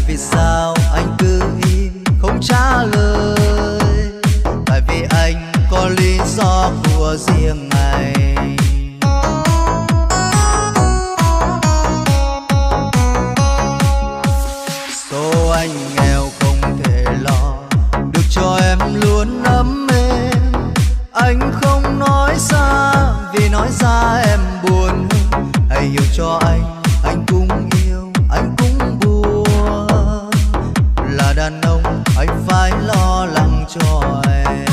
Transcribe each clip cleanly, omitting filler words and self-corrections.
vì sao anh cứ im không trả lời? Tại vì anh có lý do của riêng anh. Số anh nghèo không thể lo được cho em luôn ấm êm. Anh không nói ra vì nói ra em buồn. Hãy hiểu cho anh cũng yêu, anh cũng buồn. Là đàn ông anh phải lo lắng cho em.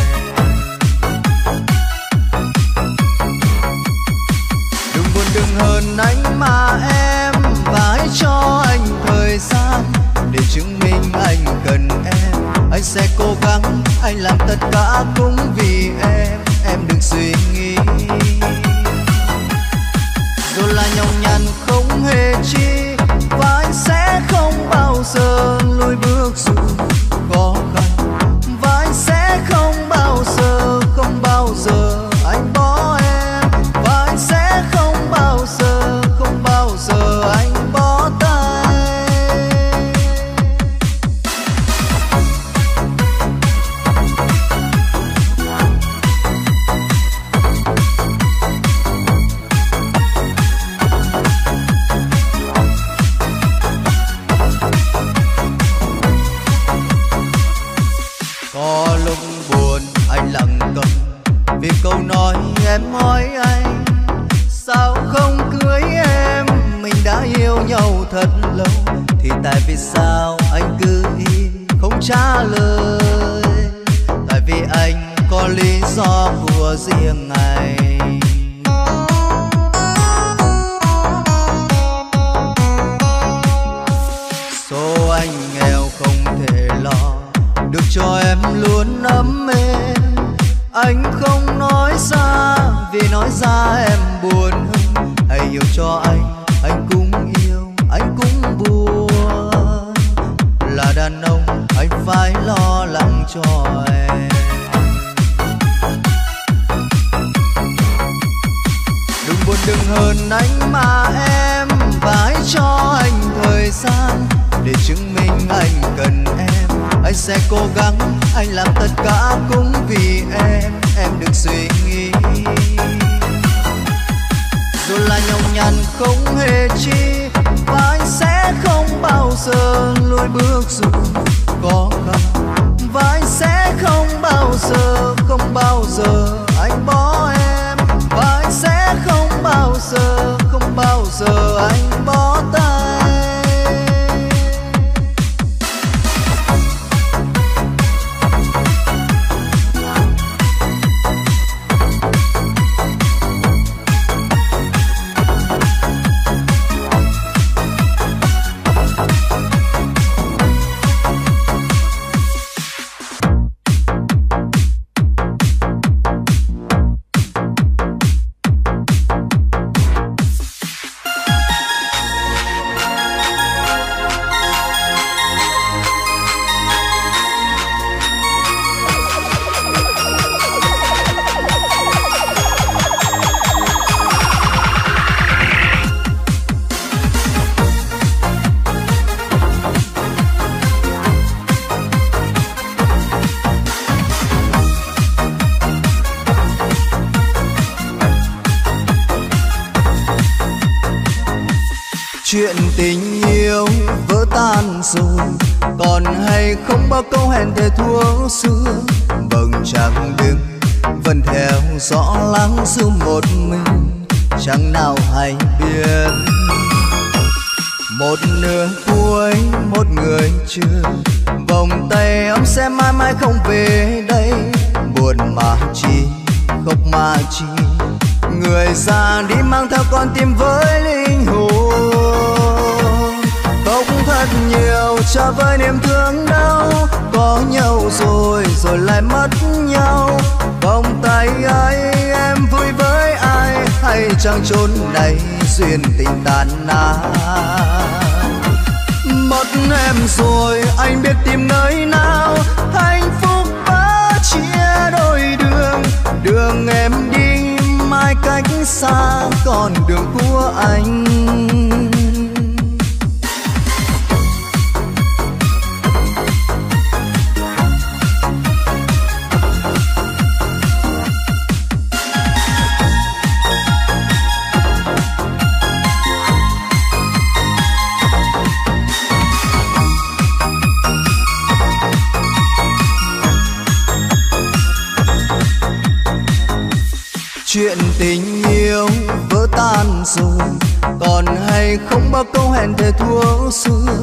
Đừng buồn đừng hờn anh mà em, và hãy cho anh thời gian để chứng minh anh cần em. Anh sẽ cố gắng, anh làm tất cả cũng vì em đừng suy nghĩ. Dù là nhọc nhằn không hề chi, và anh sẽ không bao giờ lùi bước dù khó khăn. Và anh sẽ không bao giờ anh bỏ em. Và anh sẽ không bao giờ anh bỏ tay. Có lúc buồn anh lặng câm vì câu nói em hỏi anh sao không cưới em. Mình đã yêu nhau thật lâu, thì tại vì sao anh cứ im không trả lời? Tại vì anh có lý do của riêng anh. Số anh nghèo không thể lo được cho em luôn ấm êm. Anh không nói ra vì nói ra em buồn hơn. Hãy hiểu cho anh cũng yêu, anh cũng buồn. Là đàn ông anh phải lo lắng cho em. Đừng buồn đừng hờn anh mà em, và hãy cho anh thời gian để chứng minh anh cần em. Anh sẽ cố gắng, anh làm tất cả cũng vì em đừng suy nghĩ. Dù là nhọc nhằn không hề chi, và anh sẽ không bao giờ lùi bước dù khó khăn. Và anh sẽ không bao giờ anh bỏ em. Và anh sẽ không bao giờ anh bỏ tay. Chuyện tình yêu vỡ tan rồi, còn hay không bao câu hẹn thề thuở xưa. Vầng trăng đêm vẫn theo gió lắng giữ một mình, chẳng nào hay biết. Một nửa cuối một người chưa, vòng tay ấm sẽ mãi mãi không về đây. Buồn mà chi, khóc mà chi, người già đi mang theo con tim với linh hồn. Khóc thật nhiều cho với niềm thương đau, có nhau rồi rồi lại mất nhau. Vòng tay ấy em vui với ai, hay chẳng chốn này duyên tình tàn nát. Mất em rồi anh biết tìm nơi nào, hạnh phúc đã chia đôi đường. Đường em đi mãi cách xa, còn đường của anh Chuyện tình yêu vỡ tan rồi, còn hay không bao câu hẹn thề thuở xưa.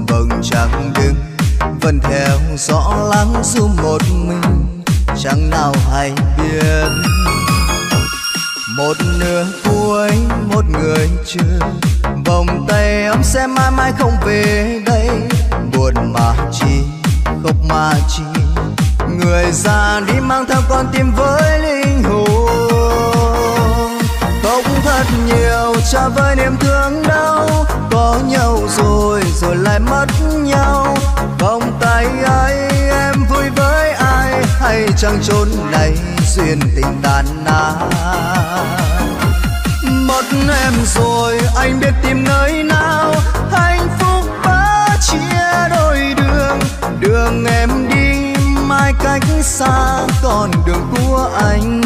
Vầng trăng đứng vẫn theo gió lắng du một mình, chẳng nào hay biết. Một nửa cuối một người chưa, vòng tay ấm sẽ mãi mãi không về đây. Buồn mà chi, khóc mà chi, người già đi mang theo con tim với linh hồn. Khóc thật nhiều cho với niềm thương đau, có nhau rồi rồi lại mất nhau. Vòng tay ấy em vui với ai, hay chẳng chốn này duyên tình tàn nát. Mất em rồi anh biết tìm nơi nào, hạnh phúc đã chia đôi đường. Đường em đi mãi cách xa, còn đường của anh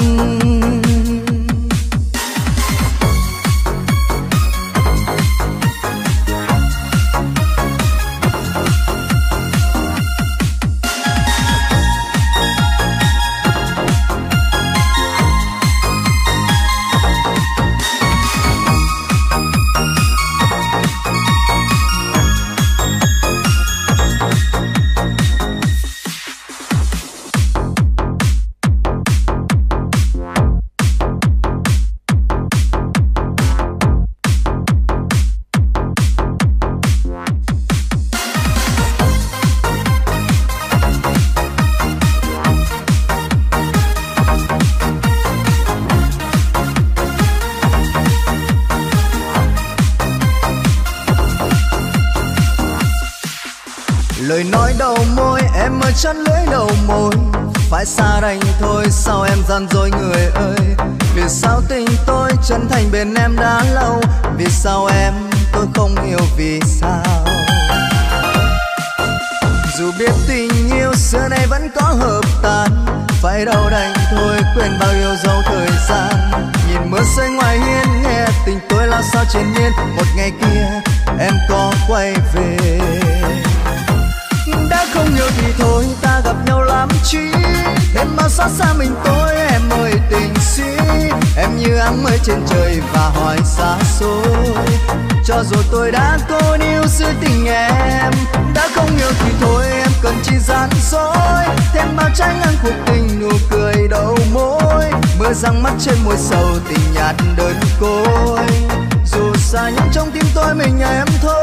lời nói đầu môi em ơi chắn lưỡi đầu môi. Phải xa đành thôi sao em gian dối người ơi. Vì sao tình tôi chân thành bên em đã lâu, vì sao em tôi không yêu vì sao. Dù biết tình yêu xưa nay vẫn có hợp tan, phải đâu đành thôi quên bao yêu dấu thời gian. Nhìn mưa rơi ngoài hiên nghe tình tôi lao sao trên miên. Một ngày kia em có quay về, đã không yêu thì thôi ta gặp nhau làm chi. Em bao xót xa mình tôi em ơi tình si. Em như áng mây trên trời và hỏi xa xôi. Cho dù tôi đã cố níu giữ tình em, đã không yêu thì thôi em cần chi gian dối. Thêm bao trái ngang cuộc tình nụ cười đầu môi. Mưa răng mắt trên môi sầu tình nhạt đơn côi. Dù xa nhưng trong tim tôi mình em thôi.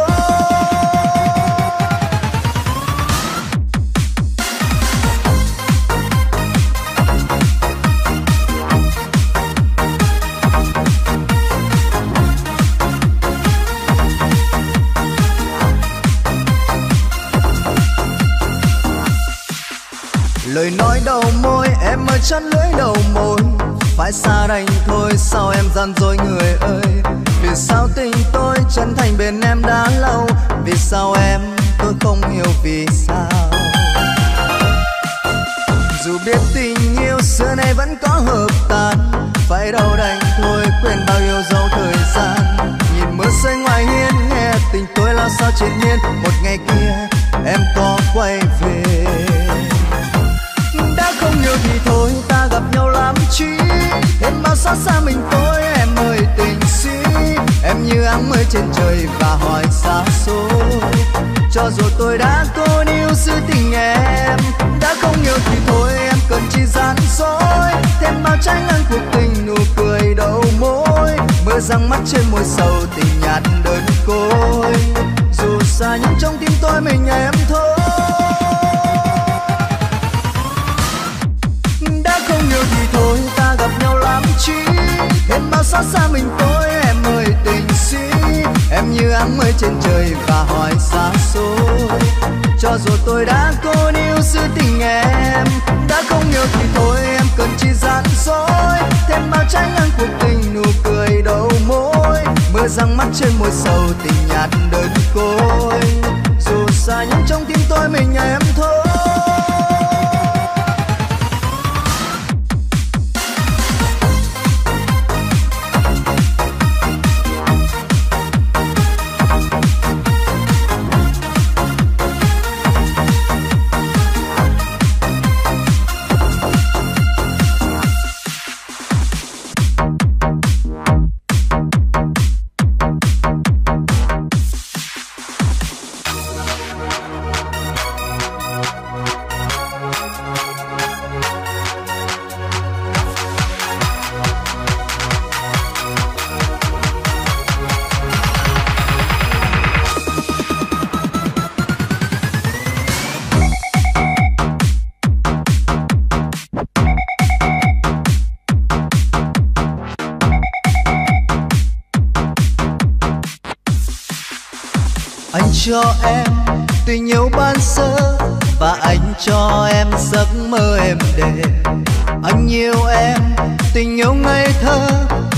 Lời nói đầu môi em ơi chắn lưỡi đầu môi. Phải xa đành thôi sao em gian dối người ơi. Vì sao tình tôi chân thành bên em đã lâu, vì sao em tôi không yêu vì sao. Dù biết tình yêu xưa nay vẫn có hợp tan, phải đâu đành thôi quên bao yêu dấu thời gian. Nhìn mưa rơi ngoài hiên nghe tình tôi lao sao trên miên. Một ngày kia em có quay về, đã không yêu thì thôi ta gặp nhau làm chi. Em bao xót xa mình tôi em ơi tình si. Em như áng mây trên trời và hỏi xa xôi. Cho dù tôi đã cố níu giữ tình em, đã không yêu thì thôi em cần chi gian dối. Thêm bao trái ngang cuộc tình nụ cười đầu môi. Mưa răng mắt trên môi sầu tình nhạt đơn côi. Dù xa nhưng trong tim tôi mình em thôi. Không yêu thì thôi ta gặp nhau làm chi. Em bao xót xa mình tôi em ơi tình si. Em như áng mây trên trời và hỏi xa xôi. Cho dù tôi đã cố níu giữ tình em, đã không yêu thì thôi em cần chi gian dối. Thêm bao trái ngang cuộc tình nụ cười đầu môi. Mưa răng mắt trên môi sầu tình nhạt đơn côi. Dù xa nhưng trong tim tôi mình em thôi. cho em tình yêu ban sơ và anh cho em giấc mơ êm đềm. Anh yêu em tình yêu ngây thơ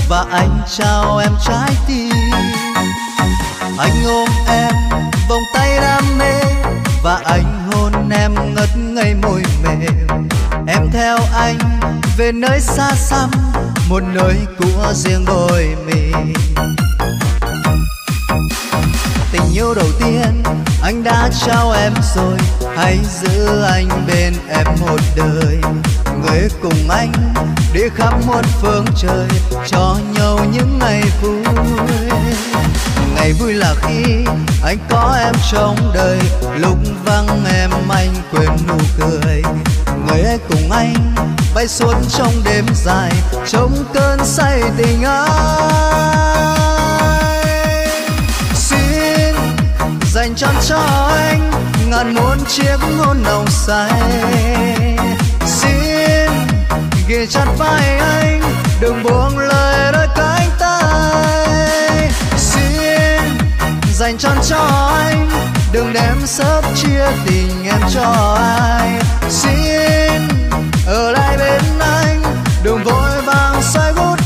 và anh trao em trái tim. Anh ôm em vòng tay đam mê và anh hôn em ngất ngây môi mềm. Em theo anh về nơi xa xăm, một nơi của riêng đôi mình. Tình yêu đầu tiên anh đã trao em rồi, hãy giữ anh bên em một đời. Người cùng anh đi khắp muôn phương trời, cho nhau những ngày vui. Ngày vui là khi anh có em trong đời, lúc vắng em anh quên nụ cười. Người ấy cùng anh bay suốt trong đêm dài, trong cơn say tình anh. Xin dành trọn cho anh ngàn muôn chiếc hôn nồng say. Xin ghi chặt vai anh, đừng buông lời đôi cánh tay. Xin dành trọn cho anh, đừng đem sớt chia tình em cho ai. Xin ở lại bên anh, đừng vội vàng say goodbye.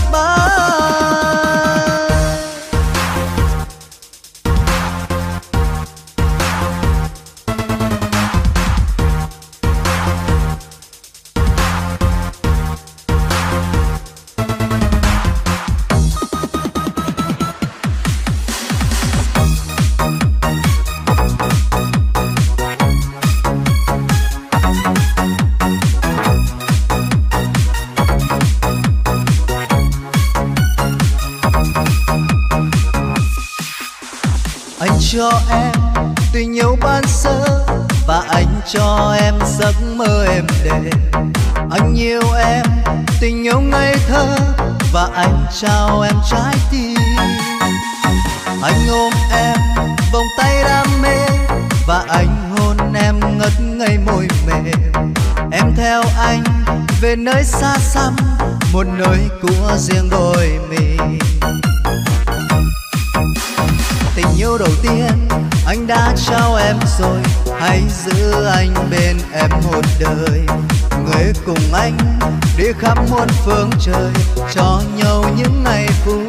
Anh cho em tình yêu ban sơ và anh cho em giấc mơ êm đềm. Anh yêu em tình yêu ngây thơ và anh trao em trái tim. Anh ôm em vòng tay đam mê và anh hôn em ngất ngây môi mềm. Em theo anh về nơi xa xăm, một nơi của riêng đôi mình. Tình yêu đầu tiên anh đã trao em rồi, hãy giữ anh bên em một đời. Người cùng anh đi khắp muôn phương trời, cho nhau những ngày vui.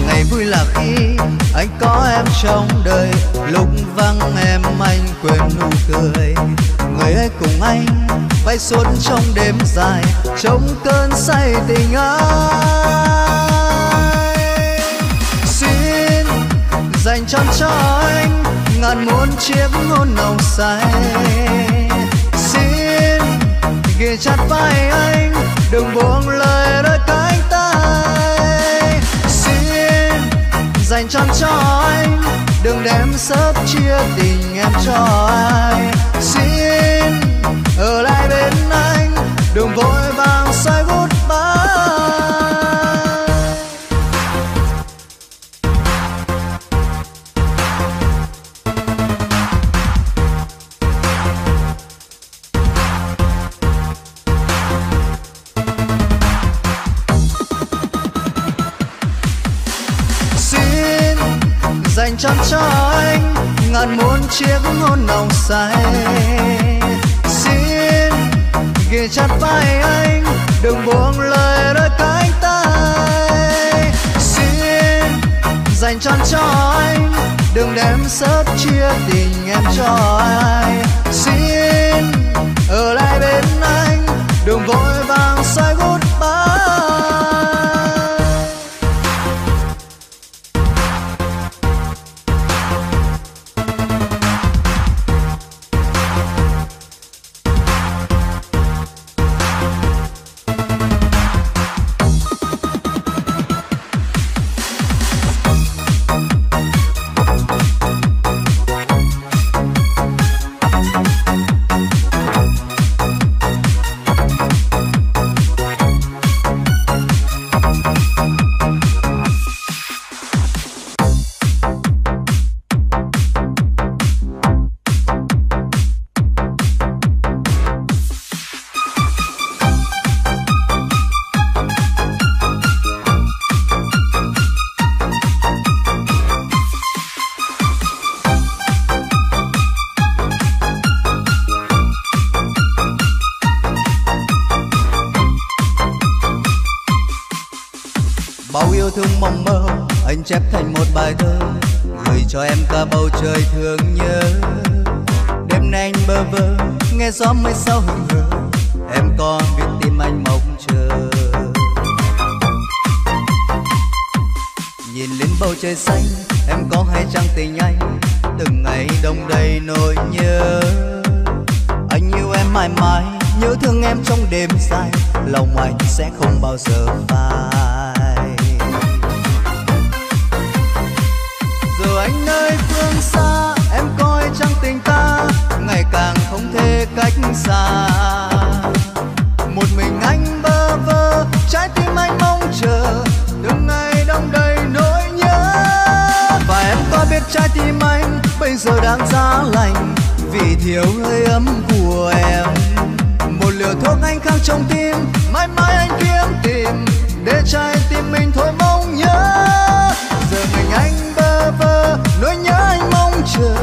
Ngày vui là khi anh có em trong đời, lúc vắng em anh quên nụ cười. Người ấy cùng anh bay suốt trong đêm dài, trong cơn say tình anh. Xin dành trọn cho anh ngàn muôn chiếc hôn nồng say. Xin ghi chặt vai anh, đừng buông lời đôi cánh tay. Xin dành trọn cho anh, đừng đem sớt chia tình em cho ai. Xin ở lại bên anh, đừng vội vàng say goodbye. Dành trọn cho anh ngàn muôn chiếc hôn nồng say. Xin ghi chặt vai anh, đừng buông lời đôi cánh tay. Xin dành trọn cho anh, đừng đem sớt chia tình em cho ai. Xin ở lại bên anh, đừng vội vàng say goodbye. yêu thương mong mơ anh chép thành một bài thơ, gửi cho em cả bầu trời thương nhớ. Đêm nay anh bơ vơ nghe gió mây sau hừng hờ, em có biết tim anh mong chờ. Nhìn lên bầu trời xanh em có hay chăng tình anh, từng ngày đông đầy nỗi nhớ. Anh yêu em mãi mãi, nhớ thương em trong đêm dài, lòng anh sẽ không bao giờ phai. Giờ anh nơi phương xa, em coi chăng tình ta ngày càng không thể cách xa. Một mình anh bơ vơ, trái tim anh mong chờ, từng ngày đông đầy nỗi nhớ. Và em có biết trái tim anh bây giờ đang giá lạnh, vì thiếu hơi ấm của em. Một liều thuốc anh khắc trong tim, mãi mãi anh kiếm tìm, để trái tim mình thôi mong nhớ. Giờ mình anh bơ vơ, nỗi nhớ anh mong chờ,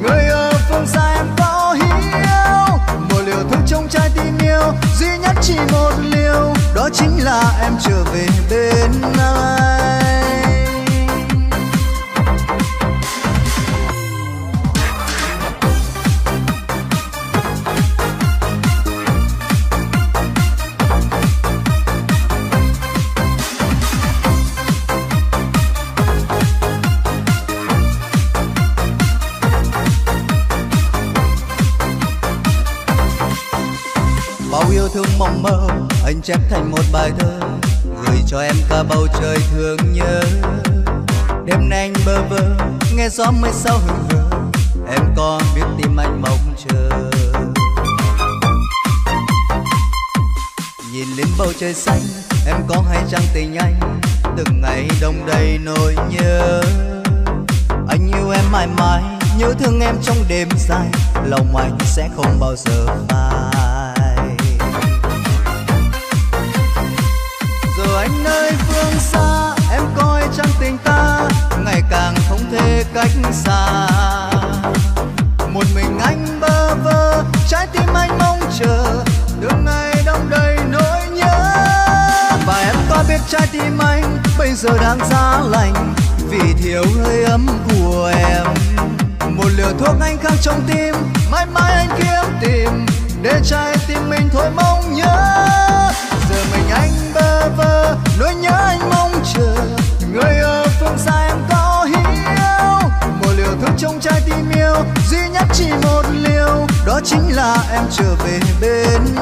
người ở phương xa em có hiểu. Một liều thuốc trong trái tim yêu, duy nhất chỉ một liều, đó chính là em trở về bên anh. Yêu thương mong mơ anh chép thành một bài thơ, gửi cho em cả bầu trời thương nhớ. Đêm nay anh bơ vơ nghe gió mây sau hừng hờ, em có biết tim anh mong chờ. Nhìn lên bầu trời xanh em có hay chăng tình anh, từng ngày đông đầy nỗi nhớ. Anh yêu em mãi mãi, nhớ thương em trong đêm dài, lòng anh sẽ không bao giờ phai. Giờ anh nơi phương xa, em coi chăng tình ta ngày càng không thể cách xa. Một mình anh bơ vơ, trái tim anh mong chờ, từng ngày đông đầy nỗi nhớ. Và em có biết trái tim anh bây giờ đang giá lạnh, vì thiếu hơi ấm của em. Một liều thuốc anh khắc trong tim, mãi mãi anh kiếm tìm, để trái tim mình thôi mong nhớ. Giờ mình anh bơ vơ, nỗi nhớ anh mong chờ, người ở phương xa em có hiểu. Một liều thuốc trong trái tim yêu, duy nhất chỉ một liều, đó chính là em trở về bên